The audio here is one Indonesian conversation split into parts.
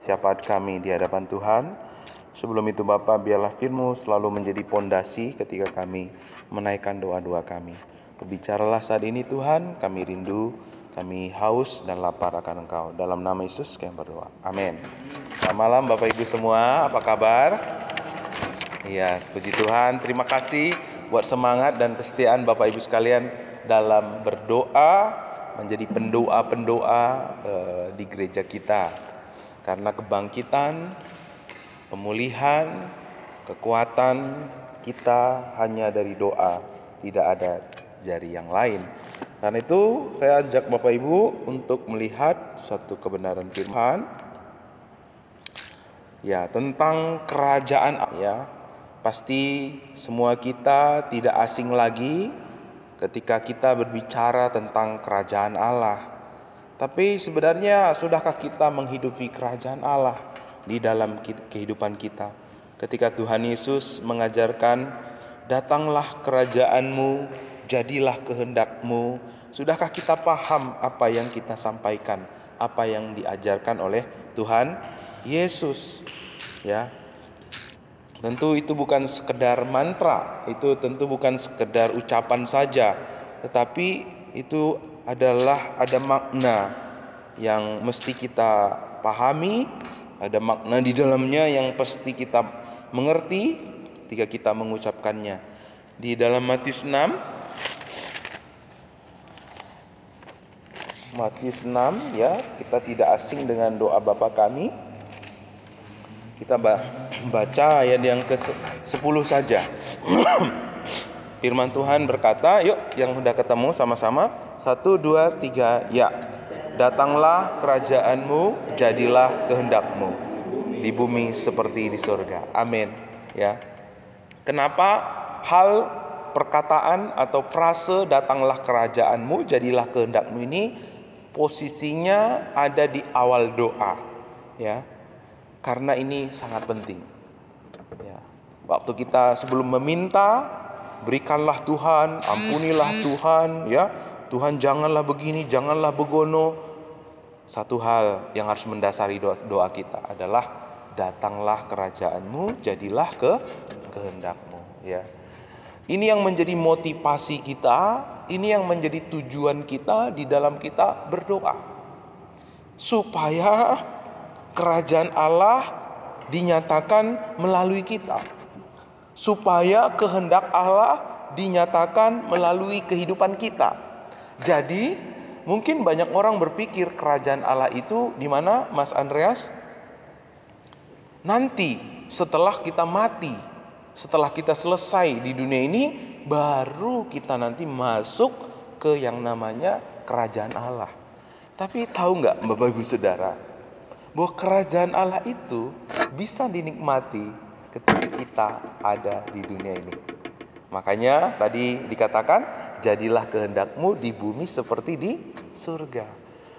syafaat kami di hadapan Tuhan. Sebelum itu Bapa, biarlah firman-Mu selalu menjadi pondasi ketika kami menaikkan doa-doa kami. Berbicaralah saat ini Tuhan, kami rindu, kami haus dan lapar akan Engkau. Dalam nama Yesus kami berdoa. Amin. Selamat malam Bapak Ibu semua, apa kabar? Iya, puji Tuhan. Terima kasih buat semangat dan kesetiaan Bapak Ibu sekalian dalam berdoa, menjadi pendoa-pendoa di gereja kita. Karena kebangkitan, pemulihan, kekuatan kita hanya dari doa, tidak ada dari yang lain. Karena itu saya ajak Bapak Ibu untuk melihat satu kebenaran firman ya tentang kerajaan ya. Pasti semua kita tidak asing lagi ketika kita berbicara tentang kerajaan Allah. Tapi sebenarnya sudahkah kita menghidupi kerajaan Allah di dalam kehidupan kita? Ketika Tuhan Yesus mengajarkan, datanglah kerajaan-Mu, jadilah kehendak-Mu. Sudahkah kita paham apa yang kita sampaikan, apa yang diajarkan oleh Tuhan Yesus? Ya. Tentu itu bukan sekedar mantra, itu tentu bukan sekedar ucapan saja, tetapi itu adalah ada makna yang mesti kita pahami, ada makna di dalamnya yang pasti kita mengerti ketika kita mengucapkannya. Di dalam Matius 6 ya, kita tidak asing dengan doa Bapa kami. Kita baca ayat yang ke-10 saja. Firman Tuhan berkata, yuk yang sudah ketemu sama-sama. 1, 2, 3, ya. Datanglah kerajaan-Mu, jadilah kehendak-Mu di bumi seperti di surga. Amin. Ya. Kenapa hal perkataan atau frase datanglah kerajaan-Mu, jadilah kehendak-Mu ini posisinya ada di awal doa. Ya. Karena ini sangat penting. Ya. Waktu kita sebelum meminta, berikanlah Tuhan, ampunilah Tuhan, ya. Tuhan janganlah begini, janganlah begono. Satu hal yang harus mendasari doa kita adalah datanglah kerajaan-Mu, jadilah kehendak-Mu, ya. Ini yang menjadi motivasi kita, ini yang menjadi tujuan kita di dalam kita berdoa. Supaya kerajaan Allah dinyatakan melalui kita. Supaya kehendak Allah dinyatakan melalui kehidupan kita. Jadi, mungkin banyak orang berpikir kerajaan Allah itu di mana, Mas Andreas? Nanti setelah kita mati, setelah kita selesai di dunia ini, baru kita nanti masuk ke yang namanya kerajaan Allah. Tapi tahu nggak Bapak Ibu Saudara, bahwa kerajaan Allah itu bisa dinikmati ketika kita ada di dunia ini. Makanya tadi dikatakan, jadilah kehendak-Mu di bumi seperti di surga.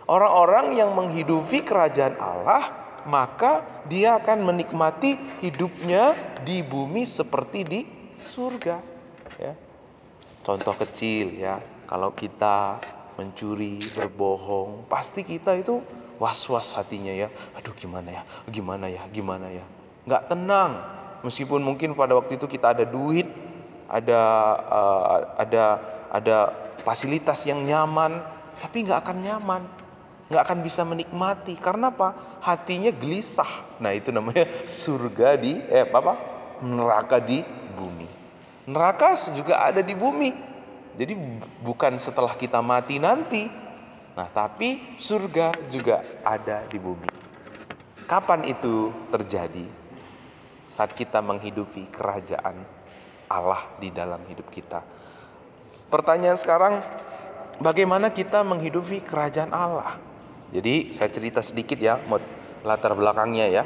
Orang-orang yang menghidupi kerajaan Allah, maka dia akan menikmati hidupnya di bumi seperti di surga. Ya. Contoh kecil ya, kalau kita mencuri, berbohong, pasti kita itu was-was hatinya ya. Aduh gimana ya. Nggak tenang. Meskipun mungkin pada waktu itu kita ada duit, ada fasilitas yang nyaman, tapi nggak akan nyaman, nggak akan bisa menikmati. Karena apa? Hatinya gelisah. Nah itu namanya surga di neraka di bumi. Neraka juga ada di bumi. Jadi bukan setelah kita mati nanti. Nah, tapi surga juga ada di bumi. Kapan itu terjadi? Saat kita menghidupi kerajaan Allah di dalam hidup kita. Pertanyaan sekarang, bagaimana kita menghidupi kerajaan Allah? Jadi, saya cerita sedikit ya, latar belakangnya ya.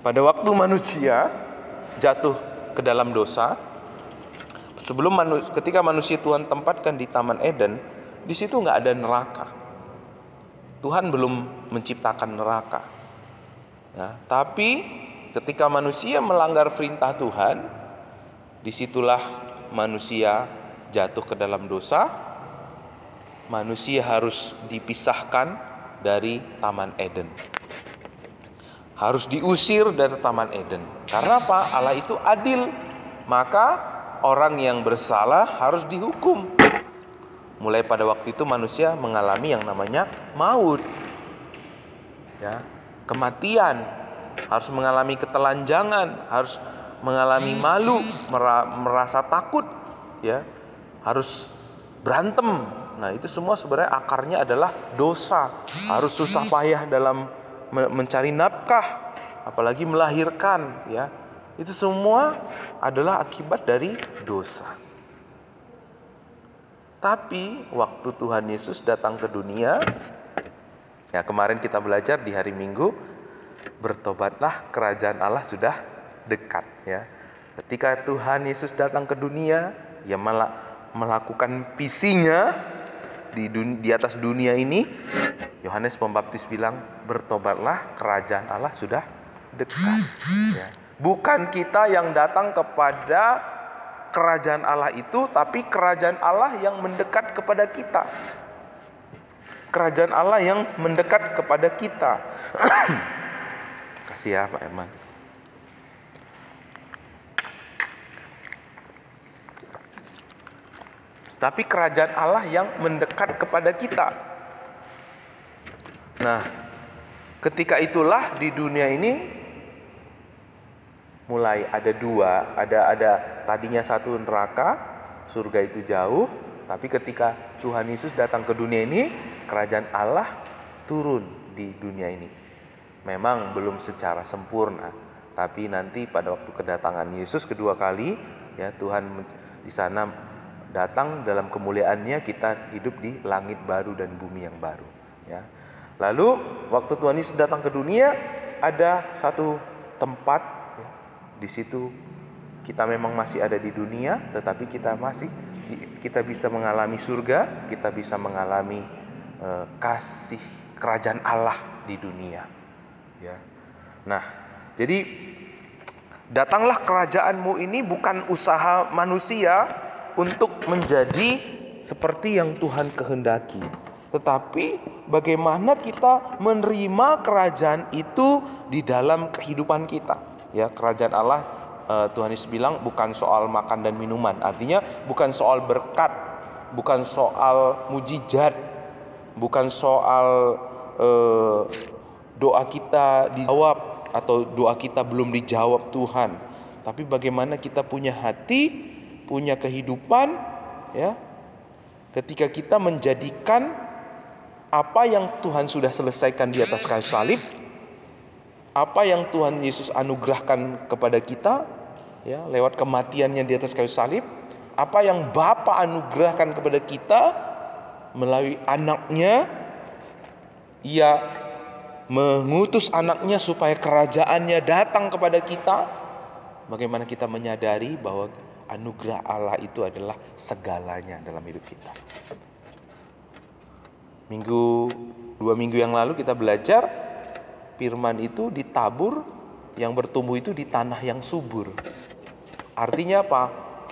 Pada waktu manusia jatuh ke dalam dosa, ketika manusia Tuhan tempatkan di Taman Eden, di situ nggak ada neraka. Tuhan belum menciptakan neraka. Ya, tapi ketika manusia melanggar perintah Tuhan, disitulah manusia jatuh ke dalam dosa. Manusia harus dipisahkan dari Taman Eden. Harus diusir dari Taman Eden. Karena apa? Allah itu adil. Maka orang yang bersalah harus dihukum. Mulai pada waktu itu manusia mengalami yang namanya maut. Ya, kematian, harus mengalami ketelanjangan, harus mengalami malu, merasa takut, ya, harus berantem. Nah, itu semua sebenarnya akarnya adalah dosa. Harus susah payah dalam mencari nafkah, apalagi melahirkan, ya. Itu semua adalah akibat dari dosa. Tapi waktu Tuhan Yesus datang ke dunia, ya, kemarin kita belajar di hari Minggu, bertobatlah, kerajaan Allah sudah dekat, ya. Ketika Tuhan Yesus datang ke dunia, ia malah melakukan visinya di atas dunia ini. Yohanes Pembaptis bilang, bertobatlah, kerajaan Allah sudah dekat, ya. Bukan kita yang datang kepada kerajaan Allah itu, tapi kerajaan Allah yang mendekat kepada kita. Kerajaan Allah yang mendekat kepada kita. Kasih ya Pak Herman. Tapi kerajaan Allah yang mendekat kepada kita. Nah, ketika itulah di dunia ini mulai ada dua, ada tadinya satu neraka, surga itu jauh, tapi ketika Tuhan Yesus datang ke dunia ini, kerajaan Allah turun di dunia ini. Memang belum secara sempurna, tapi nanti pada waktu kedatangan Yesus kedua kali, ya, Tuhan di sana datang dalam kemuliaannya, kita hidup di langit baru dan bumi yang baru, ya. Lalu waktu Tuhan Yesus datang ke dunia, ada satu tempat, ya, di situ kita memang masih ada di dunia, tetapi kita bisa mengalami surga, kita bisa mengalami kasih kerajaan Allah di dunia, ya. Nah, jadi datanglah kerajaanmu ini bukan usaha manusia untuk menjadi seperti yang Tuhan kehendaki, tetapi bagaimana kita menerima kerajaan itu di dalam kehidupan kita, ya. Kerajaan Allah, Tuhan Yesus bilang, bukan soal makan dan minuman. Artinya bukan soal berkat, bukan soal mujizat, bukan soal doa kita dijawab atau doa kita belum dijawab Tuhan. Tapi bagaimana kita punya hati, punya kehidupan, ya, ketika kita menjadikan apa yang Tuhan sudah selesaikan di atas kayu salib, apa yang Tuhan Yesus anugerahkan kepada kita, ya, lewat kematiannya di atas kayu salib, apa yang Bapa anugerahkan kepada kita melalui anaknya. Ia mengutus anaknya supaya kerajaannya datang kepada kita. Bagaimana kita menyadari bahwa anugerah Allah itu adalah segalanya dalam hidup kita. 2 minggu yang lalu kita belajar firman itu ditabur, yang bertumbuh itu di tanah yang subur. Artinya apa?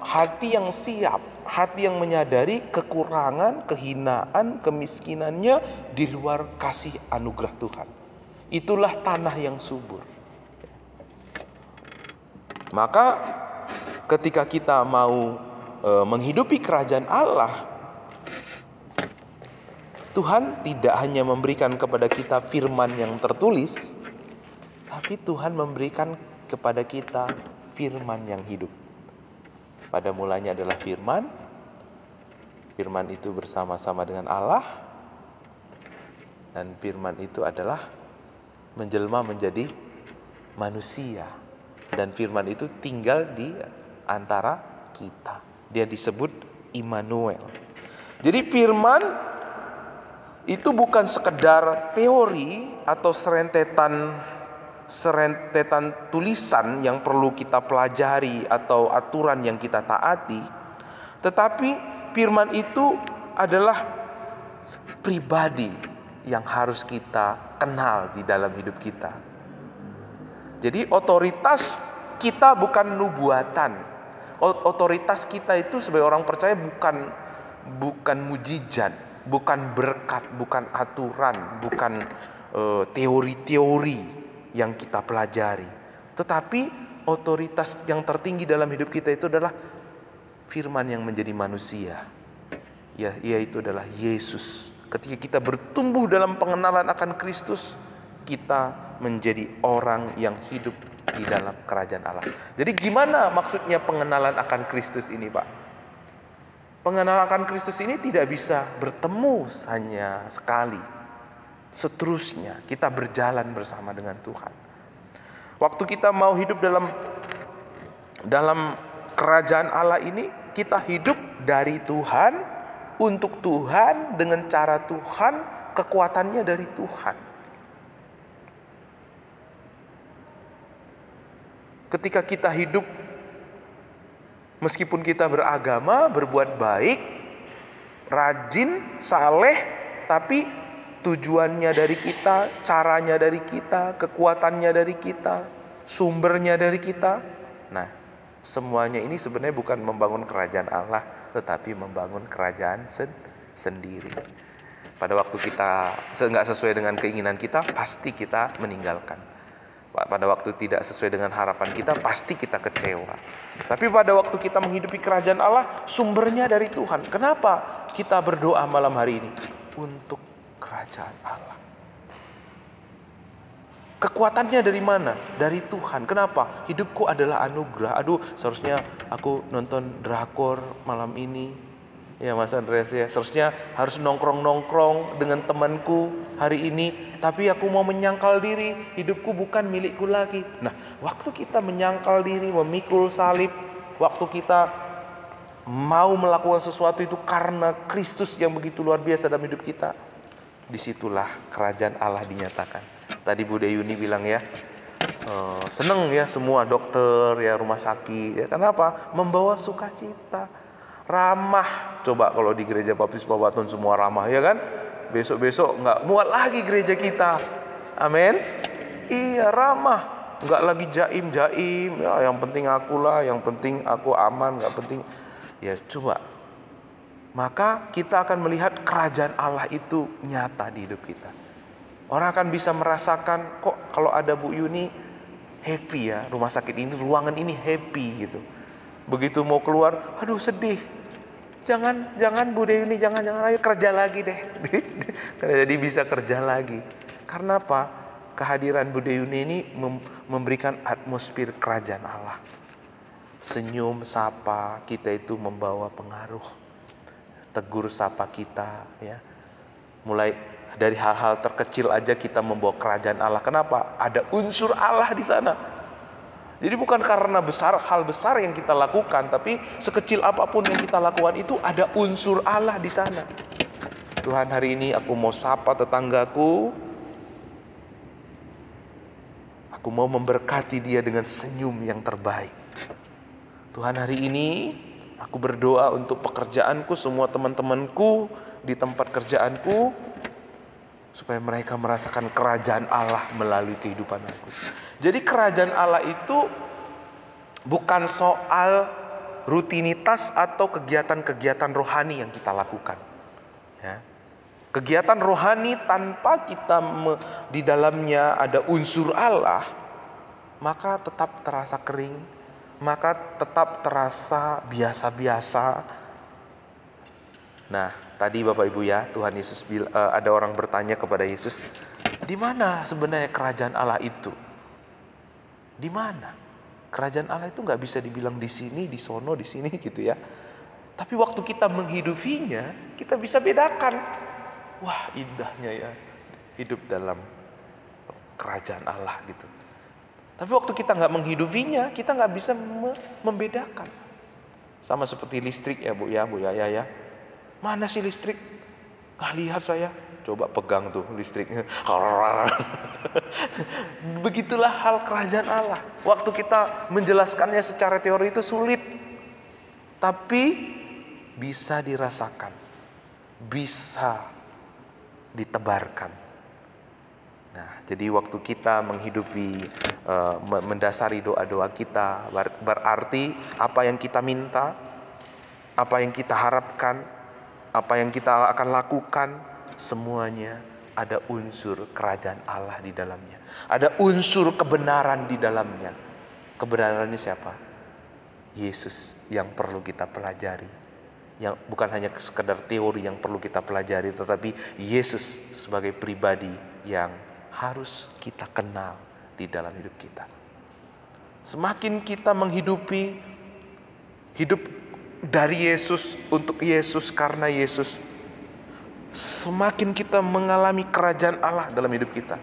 Hati yang siap, hati yang menyadari kekurangan, kehinaan, kemiskinannya di luar kasih anugerah Tuhan. Itulah tanah yang subur. Maka ketika kita mau menghidupi kerajaan Allah, Tuhan tidak hanya memberikan kepada kita firman yang tertulis, tapi Tuhan memberikan kepada kita firman yang hidup. Pada mulanya adalah firman. Firman itu bersama-sama dengan Allah. Dan firman itu adalah menjelma menjadi manusia. Dan firman itu tinggal di antara kita. Dia disebut Immanuel. Jadi firman itu bukan sekedar teori atau serentetan tulisan yang perlu kita pelajari atau aturan yang kita taati, tetapi firman itu adalah pribadi yang harus kita kenal di dalam hidup kita. Jadi otoritas kita bukan nubuatan. Otoritas kita itu sebagai orang percaya bukan mujizat, bukan berkat, bukan aturan, bukan teori-teori yang kita pelajari, tetapi otoritas yang tertinggi dalam hidup kita itu adalah firman yang menjadi manusia, yaitu adalah Yesus. Ketika kita bertumbuh dalam pengenalan akan Kristus, kita menjadi orang yang hidup di dalam kerajaan Allah. Jadi gimana maksudnya pengenalan akan Kristus ini, Pak? Pengenalan akan Kristus ini tidak bisa bertemu hanya sekali. Seterusnya kita berjalan bersama dengan Tuhan. Waktu kita mau hidup dalam kerajaan Allah ini, kita hidup dari Tuhan, untuk Tuhan, dengan cara Tuhan, kekuatannya dari Tuhan. Ketika kita hidup, meskipun kita beragama, berbuat baik, rajin, saleh, tapi tujuannya dari kita, caranya dari kita, kekuatannya dari kita, sumbernya dari kita. Nah, semuanya ini sebenarnya bukan membangun kerajaan Allah, tetapi membangun kerajaan sendiri. Pada waktu kita nggak sesuai dengan keinginan kita, pasti kita meninggalkan. Pada waktu tidak sesuai dengan harapan kita, pasti kita kecewa. Tapi pada waktu kita menghidupi kerajaan Allah, sumbernya dari Tuhan. Kenapa kita berdoa malam hari ini? Untuk kerajaan Allah. Kekuatannya dari mana? Dari Tuhan. Kenapa? Hidupku adalah anugerah. Aduh, seharusnya aku nonton drakor malam ini. Ya Mas Andreas ya, seharusnya harus nongkrong-nongkrong dengan temanku hari ini. Tapi aku mau menyangkal diri, hidupku bukan milikku lagi. Nah, waktu kita menyangkal diri, memikul salib, waktu kita mau melakukan sesuatu itu karena Kristus yang begitu luar biasa dalam hidup kita, disitulah kerajaan Allah dinyatakan. Tadi Bu Deyuni bilang ya, seneng ya semua dokter ya, rumah sakit ya. Kenapa? Membawa sukacita, ramah. Coba kalau di gereja Baptis Babaton semua ramah ya kan, besok-besok nggak muat lagi gereja kita. Amin. Iya, ramah, nggak lagi jaim-jaim ya, yang penting akulah, yang penting aku aman, nggak penting ya. Coba, maka kita akan melihat kerajaan Allah itu nyata di hidup kita. Orang akan bisa merasakan, kok kalau ada Bu Yuni happy ya, rumah sakit ini, ruangan ini happy gitu. Begitu mau keluar, aduh sedih. Jangan Bu Yuni, jangan, ayo kerja lagi deh. Jadi bisa kerja lagi. Karena apa? Kehadiran Bu Yuni ini memberikan atmosfer kerajaan Allah. Senyum, sapa kita itu membawa pengaruh. Tegur sapa kita ya. Mulai dari hal-hal terkecil aja kita membawa kerajaan Allah. Kenapa? Ada unsur Allah di sana. Jadi bukan karena hal besar yang kita lakukan, tapi sekecil apapun yang kita lakukan itu ada unsur Allah di sana. Tuhan, hari ini aku mau sapa tetanggaku. Aku mau memberkati dia dengan senyum yang terbaik. Tuhan, hari ini aku berdoa untuk pekerjaanku, semua teman-temanku di tempat kerjaanku, supaya mereka merasakan kerajaan Allah melalui kehidupan aku. Jadi kerajaan Allah itu bukan soal rutinitas atau kegiatan-kegiatan rohani yang kita lakukan. Ya. Kegiatan rohani tanpa kita di dalamnya ada unsur Allah, maka tetap terasa kering, maka tetap terasa biasa-biasa. Nah, tadi Bapak Ibu ya, Tuhan Yesus ada orang bertanya kepada Yesus, di mana sebenarnya kerajaan Allah itu? Di mana? Kerajaan Allah itu nggak bisa dibilang di sini, di sono, di sini gitu ya. Tapi waktu kita menghidupinya, kita bisa bedakan. Wah, indahnya ya hidup dalam kerajaan Allah gitu. Tapi waktu kita nggak menghidupinya, kita nggak bisa membedakan. Sama seperti listrik ya Bu Yaya ya. Mana sih listrik? Nggak lihat saya. Coba pegang tuh listriknya. Begitulah hal kerajaan Allah. Waktu kita menjelaskannya secara teori itu sulit. Tapi bisa dirasakan. Bisa ditebarkan. Nah, jadi waktu kita menghidupi, mendasari doa-doa kita, berarti apa yang kita minta, apa yang kita harapkan, apa yang kita akan lakukan, semuanya ada unsur kerajaan Allah di dalamnya. Ada unsur kebenaran di dalamnya. Kebenarannya siapa? Yesus yang perlu kita pelajari. Yang bukan hanya sekedar teori yang perlu kita pelajari, tetapi Yesus sebagai pribadi yang harus kita kenal di dalam hidup kita. Semakin kita menghidupi hidup dari Yesus, untuk Yesus, karena Yesus, semakin kita mengalami kerajaan Allah dalam hidup kita.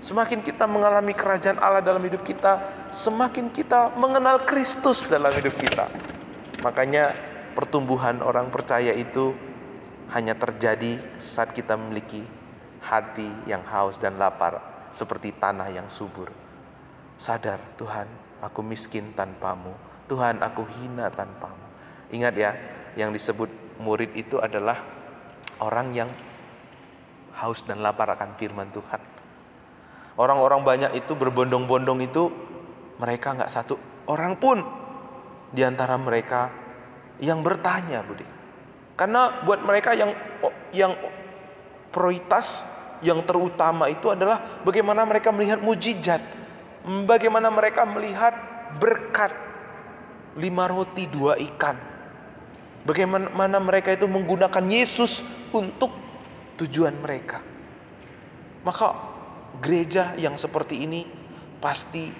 Semakin kita mengalami kerajaan Allah dalam hidup kita, semakin kita mengenal Kristus dalam hidup kita. Makanya pertumbuhan orang percaya itu hanya terjadi saat kita memiliki hati yang haus dan lapar, seperti tanah yang subur. Sadar, Tuhan, aku miskin tanpamu. Tuhan, aku hina tanpamu. Ingat ya, yang disebut murid itu adalah orang yang haus dan lapar akan firman Tuhan. Orang-orang banyak itu berbondong-bondong itu, mereka nggak satu orang pun di antara mereka yang bertanya, Budi. Karena buat mereka yang prioritas, yang terutama itu adalah bagaimana mereka melihat mujizat, bagaimana mereka melihat berkat 5 roti 2 ikan. Bagaimana mereka itu menggunakan Yesus untuk tujuan mereka. Maka gereja yang seperti ini pasti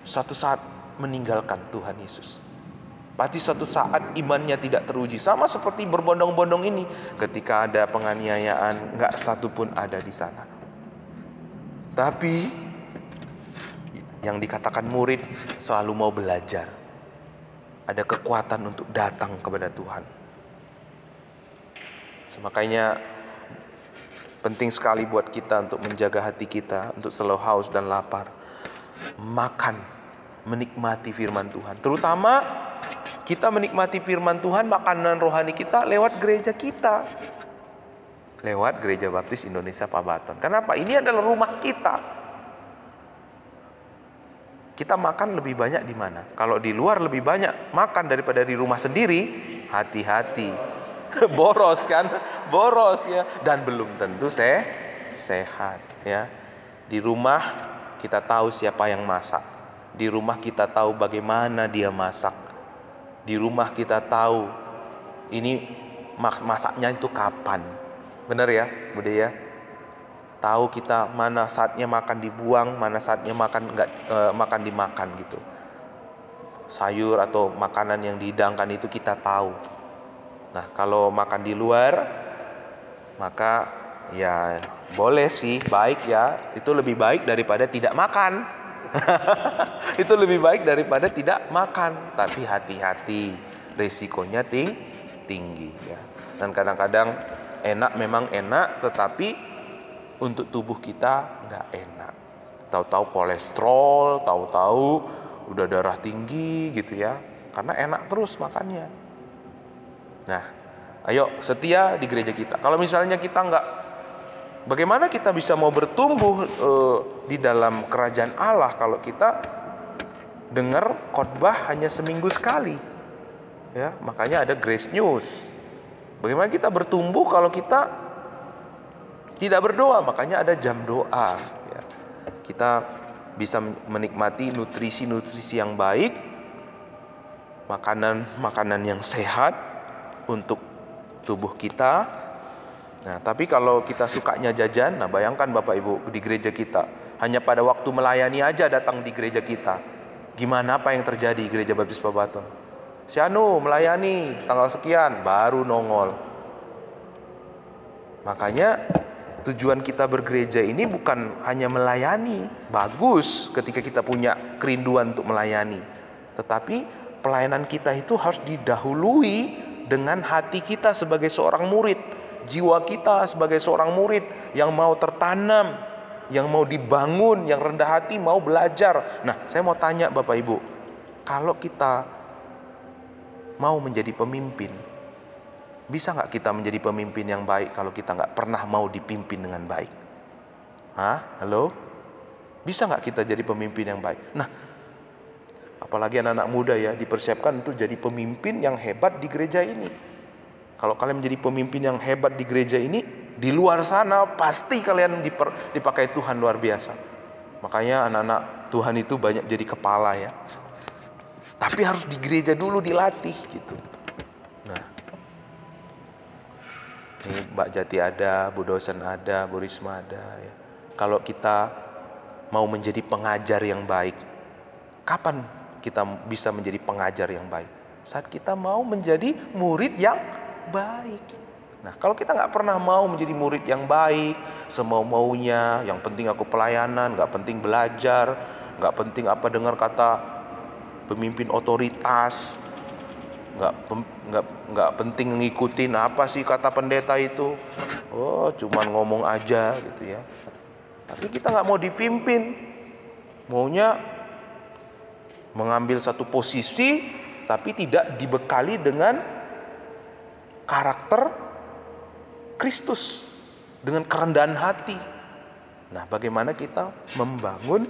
suatu saat meninggalkan Tuhan Yesus. Pasti suatu saat imannya tidak teruji. Sama seperti berbondong-bondong ini. Ketika ada penganiayaan, gak satu pun ada di sana. Tapi yang dikatakan murid selalu mau belajar. Ada kekuatan untuk datang kepada Tuhan. Makanya penting sekali buat kita untuk menjaga hati kita, untuk selalu haus dan lapar. Makan, menikmati firman Tuhan. Terutama kita menikmati firman Tuhan, makanan rohani kita lewat gereja kita. Lewat Gereja Baptis Indonesia Pabaton. Kenapa? Ini adalah rumah kita. Kita makan lebih banyak di mana? Kalau di luar lebih banyak makan daripada di rumah sendiri, hati-hati. Boros kan? Boros ya. Dan belum tentu sehat ya. Di rumah kita tahu siapa yang masak. Di rumah kita tahu bagaimana dia masak. Di rumah kita tahu ini masaknya itu kapan. Benar ya, Bude ya? Tahu kita mana saatnya makan dibuang, mana saatnya makan makan dimakan gitu. Sayur atau makanan yang dihidangkan itu kita tahu. Nah, kalau makan di luar, maka ya boleh sih, baik ya. Itu lebih baik daripada tidak makan. Itu lebih baik daripada tidak makan. Tapi hati-hati, risikonya tinggi ya. Dan kadang-kadang enak, memang enak, tetapi untuk tubuh kita nggak enak. Tahu-tahu kolesterol, tahu-tahu udah darah tinggi gitu ya. Karena enak terus makannya. Nah, ayo setia di gereja kita. Kalau misalnya kita nggak, bagaimana kita bisa mau bertumbuh di dalam kerajaan Allah kalau kita dengar khotbah hanya seminggu sekali? Ya, makanya ada Grace News. Bagaimana kita bertumbuh kalau kita tidak berdoa? Makanya ada jam doa ya. Kita bisa menikmati nutrisi-nutrisi yang baik, makanan-makanan yang sehat untuk tubuh kita. Nah, tapi kalau kita sukanya jajan, nah bayangkan Bapak Ibu di gereja kita hanya pada waktu melayani aja datang di gereja kita. Gimana apa yang terjadi di Gereja Baptis Pabaton? Si Anu melayani tanggal sekian baru nongol. Makanya tujuan kita bergereja ini bukan hanya melayani. Bagus ketika kita punya kerinduan untuk melayani. Tetapi pelayanan kita itu harus didahului dengan hati kita sebagai seorang murid. Jiwa kita sebagai seorang murid yang mau tertanam, yang mau dibangun, yang rendah hati mau belajar. Nah, saya mau tanya Bapak Ibu, kalau kita mau menjadi pemimpin, bisa nggak kita menjadi pemimpin yang baik kalau kita nggak pernah mau dipimpin dengan baik? Halo? Bisa nggak kita jadi pemimpin yang baik? Nah, apalagi anak-anak muda ya, dipersiapkan untuk jadi pemimpin yang hebat di gereja ini. Kalau kalian menjadi pemimpin yang hebat di gereja ini, di luar sana pasti kalian dipakai Tuhan luar biasa. Makanya anak-anak Tuhan itu banyak jadi kepala ya. Tapi harus di gereja dulu dilatih gitu. Nah, ini Mbak Jati ada, Bu dosen ada, Bu Risma ada ya. Kalau kita mau menjadi pengajar yang baik, kapan kita bisa menjadi pengajar yang baik? Saat kita mau menjadi murid yang baik. Nah, kalau kita nggak pernah mau menjadi murid yang baik, semau-maunya, yang penting aku pelayanan, nggak penting belajar, nggak penting apa dengar kata pemimpin otoritas, nggak penting ngikutin apa sih kata pendeta itu, oh cuman ngomong aja gitu ya. Tapi kita nggak mau dipimpin, maunya mengambil satu posisi tapi tidak dibekali dengan karakter Kristus, dengan kerendahan hati. Nah, bagaimana kita membangun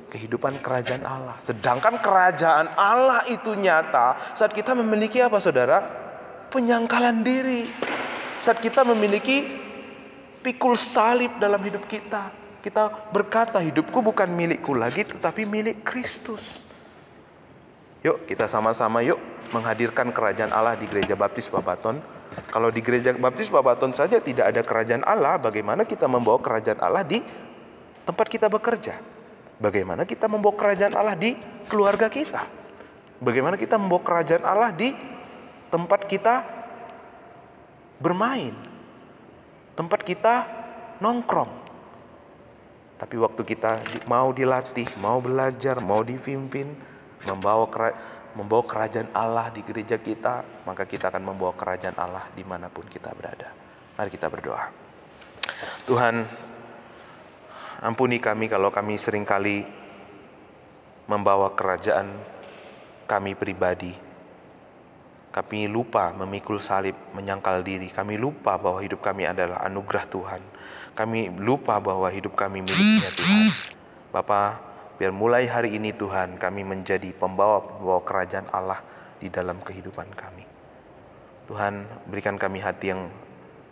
kehidupan kerajaan Allah? Sedangkan kerajaan Allah itu nyata saat kita memiliki apa, saudara? Penyangkalan diri. Saat kita memiliki pikul salib dalam hidup kita. Kita berkata, hidupku bukan milikku lagi, tetapi milik Kristus. Yuk, kita sama-sama yuk menghadirkan kerajaan Allah di Gereja Baptis Babaton. Kalau di Gereja Baptis Babaton saja tidak ada kerajaan Allah, bagaimana kita membawa kerajaan Allah di tempat kita bekerja? Bagaimana kita membawa kerajaan Allah di keluarga kita? Bagaimana kita membawa kerajaan Allah di tempat kita bermain, tempat kita nongkrong? Tapi waktu kita mau dilatih, mau belajar, mau dipimpin, membawa kerajaan Allah di gereja kita, maka kita akan membawa kerajaan Allah dimanapun kita berada. Mari kita berdoa. Tuhan, ampuni kami kalau kami seringkali membawa kerajaan kami pribadi. Kami lupa memikul salib, menyangkal diri. Kami lupa bahwa hidup kami adalah anugerah Tuhan. Kami lupa bahwa hidup kami miliknya Tuhan. Bapa, biar mulai hari ini Tuhan, kami menjadi pembawa kerajaan Allah di dalam kehidupan kami. Tuhan, berikan kami hati yang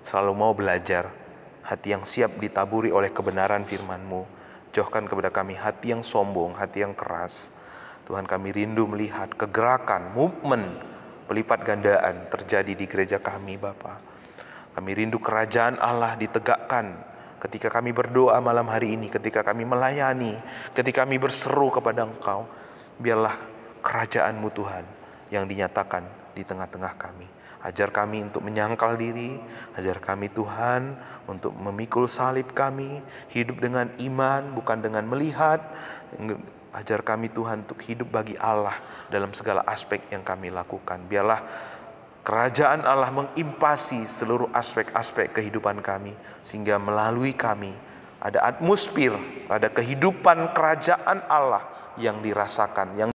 selalu mau belajar, hati yang siap ditaburi oleh kebenaran firman-Mu. Jauhkan kepada kami hati yang sombong, hati yang keras. Tuhan, kami rindu melihat kegerakan, movement, pelipat gandaan terjadi di gereja kami, Bapa. Kami rindu kerajaan Allah ditegakkan ketika kami berdoa malam hari ini, ketika kami melayani, ketika kami berseru kepada Engkau. Biarlah kerajaan-Mu Tuhan yang dinyatakan di tengah-tengah kami. Ajar kami untuk menyangkal diri, ajar kami Tuhan untuk memikul salib kami, hidup dengan iman bukan dengan melihat. Ajar kami Tuhan untuk hidup bagi Allah dalam segala aspek yang kami lakukan. Biarlah kerajaan Allah mengimpasi seluruh aspek-aspek kehidupan kami, sehingga melalui kami ada atmosfer, ada kehidupan kerajaan Allah yang dirasakan, yang